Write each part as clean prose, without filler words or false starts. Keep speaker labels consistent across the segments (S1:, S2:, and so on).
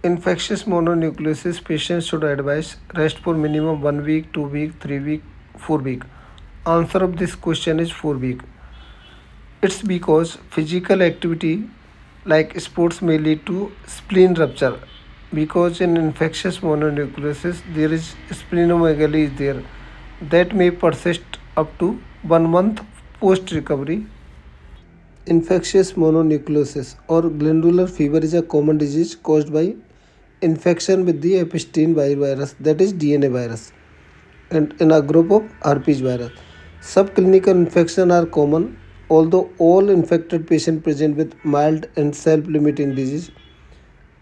S1: Infectious mononucleosis patients should advise rest for minimum 1 week, 2 week, 3 week, 4 week. Answer of this question is 4 week. It's because physical activity like sports may lead to spleen rupture. Because in infectious mononucleosis there is splenomegaly is there that may persist up to 1 month post recovery. Infectious mononucleosis or glandular fever is a common disease caused by infection with the Epstein virus, that is DNA virus, and in a group of herpes virus. Subclinical infections are common, although all infected patients present with mild and self-limiting disease.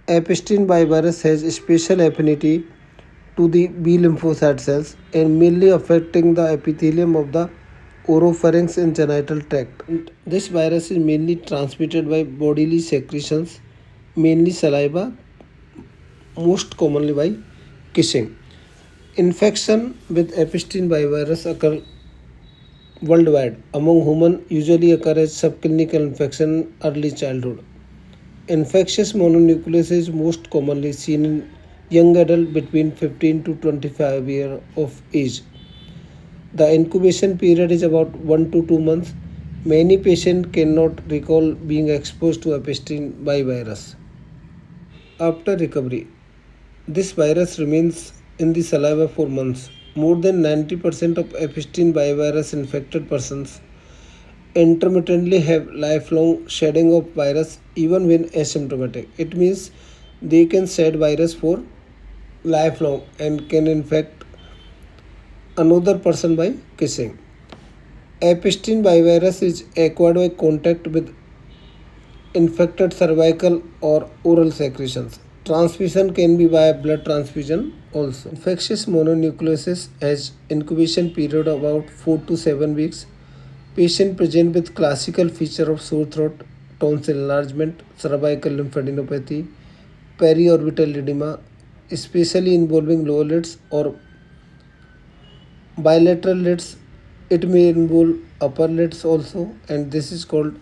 S1: Epstein virus has special affinity to the B lymphocyte cells and mainly affecting the epithelium of the oropharynx and genital tract. And this virus is mainly transmitted by bodily secretions, mainly saliva, most commonly by kissing. Infection with Epstein virus occur worldwide. Among humans, usually occur as subclinical infection in early childhood. Infectious mononucleosis is most commonly seen in young adults between 15 to 25 years of age. The incubation period is about 1 to 2 months. Many patients cannot recall being exposed to Epstein virus. After recovery, this virus remains in the saliva for months. More than 90% of Epstein virus infected persons intermittently have lifelong shedding of virus even when asymptomatic. It means they can shed virus for lifelong and can infect another person by kissing. Epstein virus is acquired by contact with infected cervical or oral secretions. Transmission can be via blood transfusion also. Infectious mononucleosis has incubation period about 4 to 7 weeks. Patient present with classical feature of sore throat, tonsil enlargement, cervical lymphadenopathy, periorbital edema, especially involving lower lids or bilateral lids. It may involve upper lids also, and this is called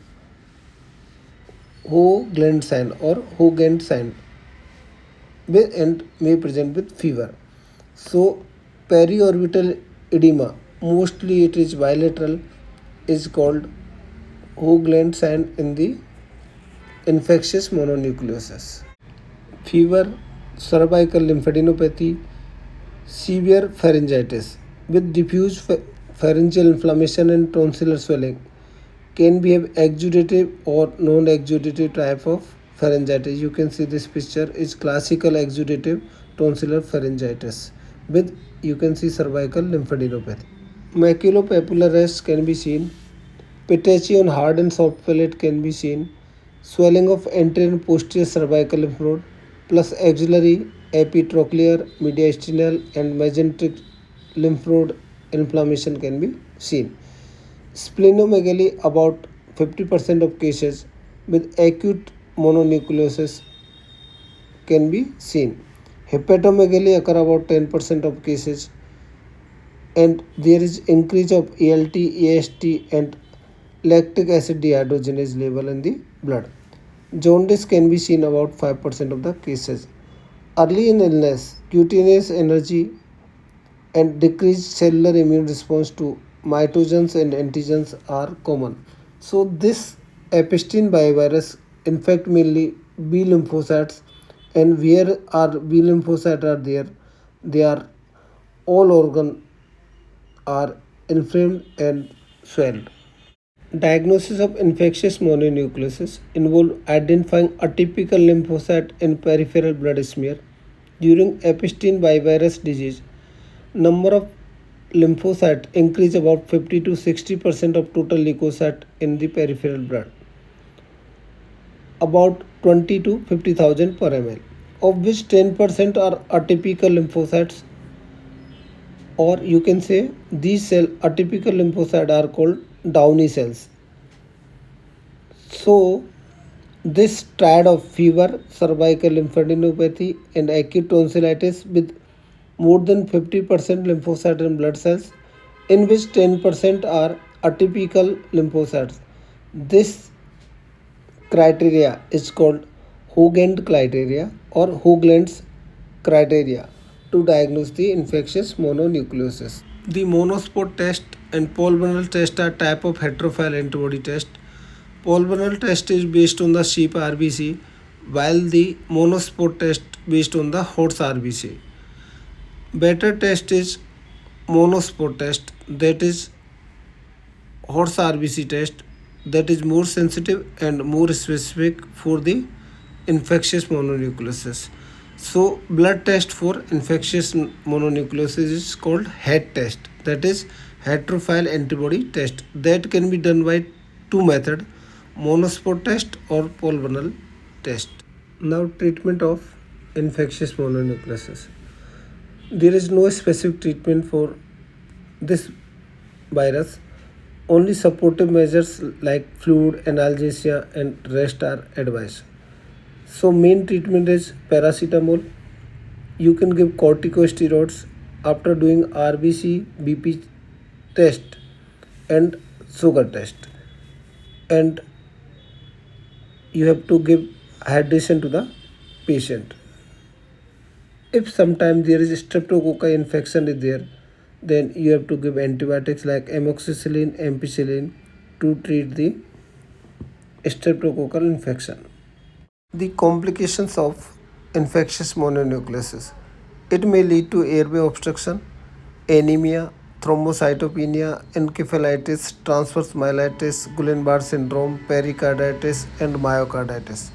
S1: Hoagland sign or Hoagland sign, and may present with fever. So, periorbital edema, mostly it is bilateral, is called Hoagland sign in the infectious mononucleosis. Fever, cervical lymphadenopathy, severe pharyngitis with diffuse pharyngeal inflammation and tonsillar swelling can be have exudative or non-exudative type of pharyngitis. You can see this picture is classical exudative tonsillar pharyngitis with, you can see, cervical lymphadenopathy. Maculopapular rest can be seen. Pituitary on hard and soft palate can be seen. Swelling of anterior and posterior cervical lymph node plus axillary, epitrochlear, mediastinal and mesenteric lymph node inflammation can be seen. Splenomegaly about 50% of cases with acute mononucleosis can be seen. Hepatomegaly occur about 10% of cases, and there is increase of ALT, AST and lactic acid dehydrogenase level in the blood. Jaundice can be seen about 5% of the cases. Early in illness, cutaneous energy and decreased cellular immune response to mitogens and antigens are common. So this Epstein virus infect mainly B lymphocytes, and where our B lymphocytes are there, they are all organ are inflamed and swelled. Diagnosis of infectious mononucleosis involve identifying atypical lymphocyte in peripheral blood smear. During Epstein virus disease, number of lymphocytes increase about 50 to 60% of total leukocyte in the peripheral blood, about 20 to 50,000 per ml, of which 10% are atypical lymphocytes, or you can say these cell atypical lymphocytes are called downy cells. So this triad of fever, cervical lymphadenopathy and acute tonsillitis with more than 50% lymphocyte and blood cells, in which 10% are atypical lymphocytes. This criteria is called Hoagland criteria or Hoagland's criteria to diagnose the infectious mononucleosis. The monospot test and pulmonal test are type of heterophile antibody test. Pulmonal test is based on the sheep RBC, while the monospot test based on the horse RBC. Better test is monospot test, that is horse RBC test, that is more sensitive and more specific for the infectious mononucleosis. So blood test for infectious mononucleosis is called HEAT test, that is heterophile antibody test, that can be done by two methods, monospot test or pulmonal test. Now treatment of infectious mononucleosis. There is no specific treatment for this virus. Only supportive measures like fluid, analgesia, and rest are advised. So, main treatment is paracetamol. You can give corticosteroids after doing RBC, BP test, and sugar test. And you have to give hydration to the patient. If sometimes there is streptococci infection is there, then you have to give antibiotics like amoxicillin, ampicillin to treat the streptococcal infection. The complications of infectious mononucleosis. It may lead to airway obstruction, anemia, thrombocytopenia, encephalitis, transverse myelitis, Guillain-Barré syndrome, pericarditis, and myocarditis.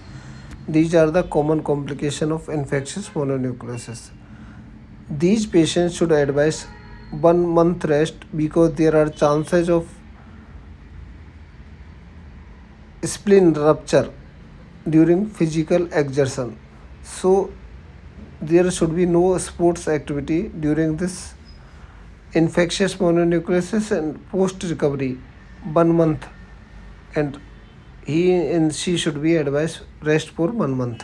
S1: These are the common complications of infectious mononucleosis. These patients should advise 1 month rest because there are chances of spleen rupture during physical exertion. So there should be no sports activity during this infectious mononucleosis and post recovery 1 month, and he and she should be advised rest for 1 month.